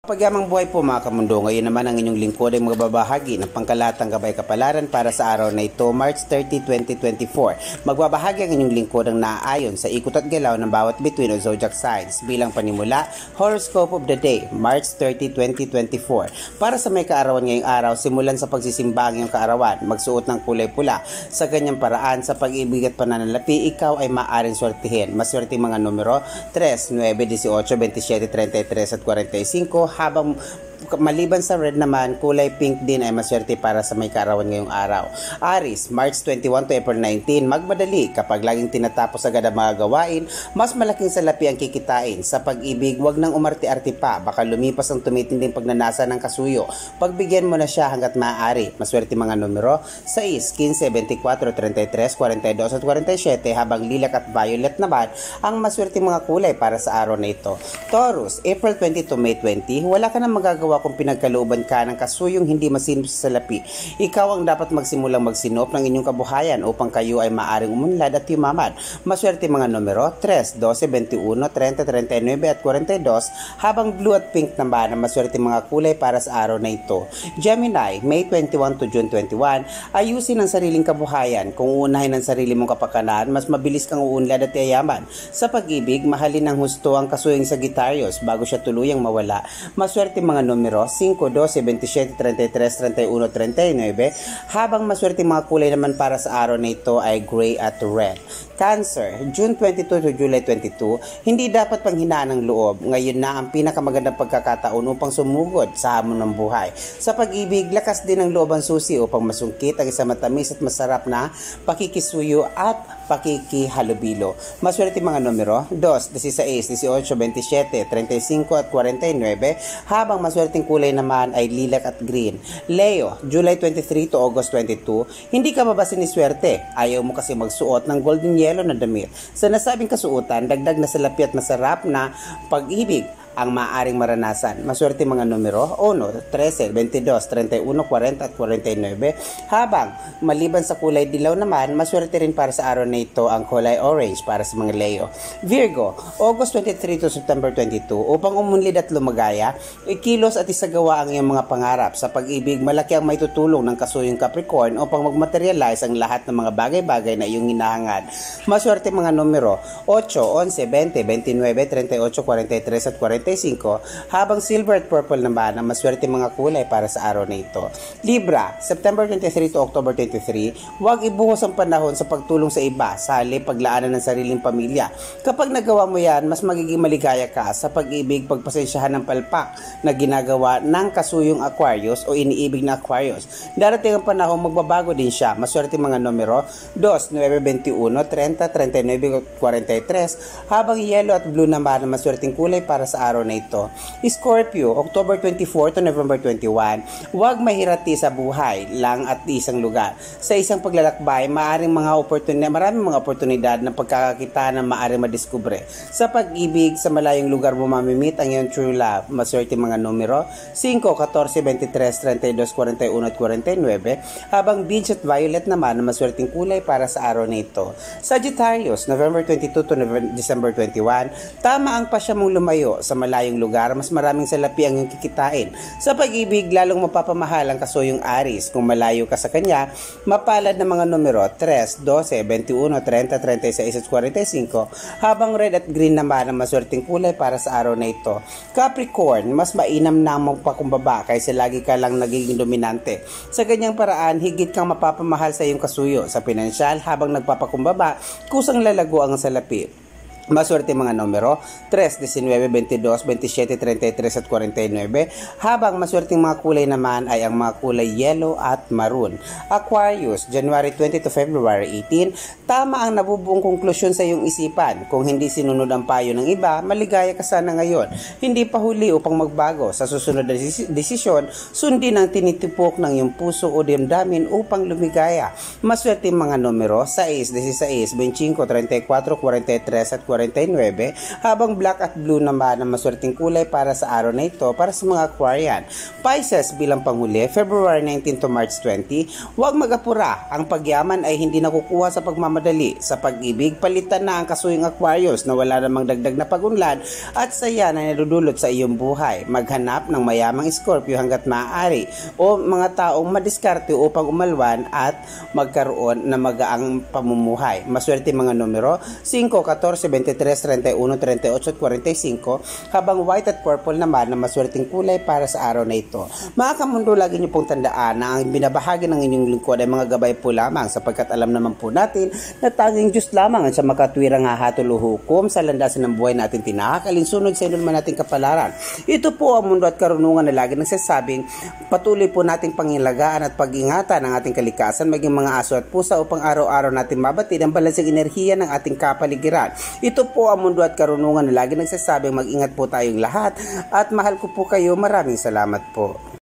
Pagyamang buhay po mga kamundo, ngayon naman ang inyong lingkod ay magbabahagi ng pangkalatang gabay kapalaran para sa araw na ito, March 30, 2024. Magbabahagi ang inyong lingkod ang naaayon sa ikot at galaw ng bawat bituin o zodiac signs. Bilang panimula, Horoscope of the Day, March 30, 2024. Para sa may kaarawan ngayong araw, simulan sa pagsisimba ang iyong kaarawan, magsuot ng kulay pula. Sa ganyang paraan, sa pag-ibig at pananalapi, ikaw ay maaaring swertihin. Maswerte mga numero 3, 9, 18, 27, 33 at 45. Habang maliban sa red naman, kulay pink din ay maswerte para sa may kaarawan ngayong araw. Aries, March 21 to April 19, magmadali. Kapag laging tinatapos agad ang mga gawain, mas malaking salapi ang kikitain. Sa pag-ibig, wag nang umarte-arte pa, baka lumipas ang tumitinding pagnanasa ng kasuyo. Pagbigyan mo na siya hanggat maaari. Maswerte mga numero 6, 15, 24, 33, 42 at 47, habang lilac at violet naman ang maswerte mga kulay para sa araw na ito. Taurus, April 20 to May 20, wala ka nang magagawa kung pinagkalooban ka ng kasuyong hindi masinop sa salapi. Ikaw ang dapat magsimulang magsinop ng inyong kabuhayan upang kayo ay maaring umunlad at yumaman. Maswerte mga numero 3, 12, 21, 30, 39 at 42, habang blue at pink naman ang maswerte mga kulay para sa araw na ito. Gemini, May 21 to June 21, ayusin ang sariling kabuhayan. Kung uunahin ang sarili mong kapakanan, mas mabilis kang uunlad at yayaman. Sa pag-ibig, mahalin ng husto ang kasuyong Sagittarius bago siya tuluyang mawala. Maswerte mga numero 5, 12, 27, 33, 31, 39, habang maswerte mga kulay naman para sa araw na ito ay gray at red. Cancer, June 22 to July 22, hindi dapat panghinaan ng loob. Ngayon na ang pinakamagandang pagkakataon upang sumugod sa hamon ng buhay. Sa pag-ibig, lakas din ang loob ang susi upang masungkit ang isang matamis at masarap na pakikisuyo at pakikihalubilo. Maswerte mga numero 2, 16, 18, 27, 35 at 49, habang maswerteng kulay naman ay lilac at green. Leo, July 23 to August 22, hindi ka ba siniswerte? Ayaw mo kasi magsuot ng golden yellow na damit. Sa nasabing kasuotan, dagdag na salapi at masarap na pag-ibig ang maaaring maranasan. Maswerte mga numero 1, 13, 22, 31, 40 at 49, habang maliban sa kulay dilaw naman, maswerte rin para sa araw na ito ang kulay orange para sa mga Leo. Virgo, August 23 to September 22, upang umunlid at lumagaya, ikilos at isagawa ang iyong mga pangarap. Sa pag-ibig, malaki ang maitutulong ng kasuyong Capricorn upang magmaterialize ang lahat ng mga bagay-bagay na iyong hinahangad. Maswerte mga numero 8, 11, 20, 29, 38, 43 at 45, habang silver at purple naman ang maswerte mga kulay para sa araw na ito. Libra, September 23 to October 23, huwag ibuhos ang panahon sa pagtulong sa iba, sa halip paglaanan ng sariling pamilya. Kapag nagawa mo yan, mas magiging maligaya ka. Sa pag-ibig, pagpasensyahan ng palpak na ginagawa ng kasuyong Aquarius o iniibig na Aquarius. Darating ang panahon, magbabago din siya. Maswerte mga numero 2, 9, 21, 30, 39, 43, habang yellow at blue naman ang maswerteng kulay para sa araw na ito. Scorpio, October 24 to November 21, huwag mahirati sa buhay lang at isang lugar. Sa isang paglalakbay, maraming mga oportunidad na pagkakakita na maaaring madiskubre. Sa pag-ibig, sa malayong lugar mo mamimit ang iyong true love. Maswerte mga numero 5, 14, 23, 32, 41 at 49, habang beige at violet naman ang maswerteng kulay para sa araw na ito. Sagittarius, November 22 to December 21, tama ang pasya mong lumayo sa malayong lugar, mas maraming salapi ang iyong kikitain. Sa pag-ibig, lalong mapapamahal ang kasuyong Aries. Kung malayo ka sa kanya, mapalad na mga numero 3, 12, 21, 30, 36 at 45, habang red at green naman ang maswerteng kulay para sa araw na ito. Capricorn, mas mainam na magpakumbaba kaysa lagi ka lang nagiging dominante. Sa ganyang paraan, higit kang mapapamahal sa iyong kasuyo. Sa pinansyal, habang nagpapakumbaba, kusang lalago ang salapi. Maswerte mga numero 3, 19, 22, 27, 33 at 49, habang maswerteng mga kulay naman ay ang mga kulay yellow at maroon. Aquarius, January 20 to February 18, tama ang nabubuong konklusyon sa iyong isipan. Kung hindi sinunod ang payo ng iba, maligaya ka sana ngayon. Hindi pa huli upang magbago. Sa susunod na desisyon, sundin ang tinitipok ng iyong puso o damdamin upang lumigaya. Maswerte mga numero 6, 16, 25, 34, 43 at 45, 49, habang black at blue naman ang maswerteng kulay para sa araw na ito para sa mga Aquarian. Pisces bilang panghuli, February 19 to March 20, huwag mag-apura. Ang pagyaman ay hindi nakukuha sa pagmamadali. Sa pag-ibig, palitan na ang kasuyong Aquarius na wala namang dagdag na pagunlad at saya na nadudulot sa iyong buhay. Maghanap ng mayamang Scorpio hanggat maaari o mga taong madiskarte upang umalwan at magkaroon na magaang pamumuhay. Maswerte mga numero 5, 14, 23, 31, 38 at 45, habang white at purple naman na maswerteng kulay para sa araw na ito. Mga kamundo, lagi niyo pong tandaan na ang binabahagi ng inyong lingkod ay mga gabay po lamang sapagkat alam naman po natin na tanging Diyos lamang ang sa makatwirang hahatol o hukom sa landasan ng buhay natin tinakakalinsunod sa inulman nating kapalaran. Ito po ang mundo at karunungan na lagi nagsasabing patuloy po nating pangilagaan at pag-ingatan ang ating kalikasan maging mga aso at pusa upang araw-araw natin mabatid ang balanseng enerhiya ng ating kapaligiran. Ito po ang mundo at karunungan na lagi nagsasabing mag-ingat po tayong lahat at mahal ko po kayo. Maraming salamat po.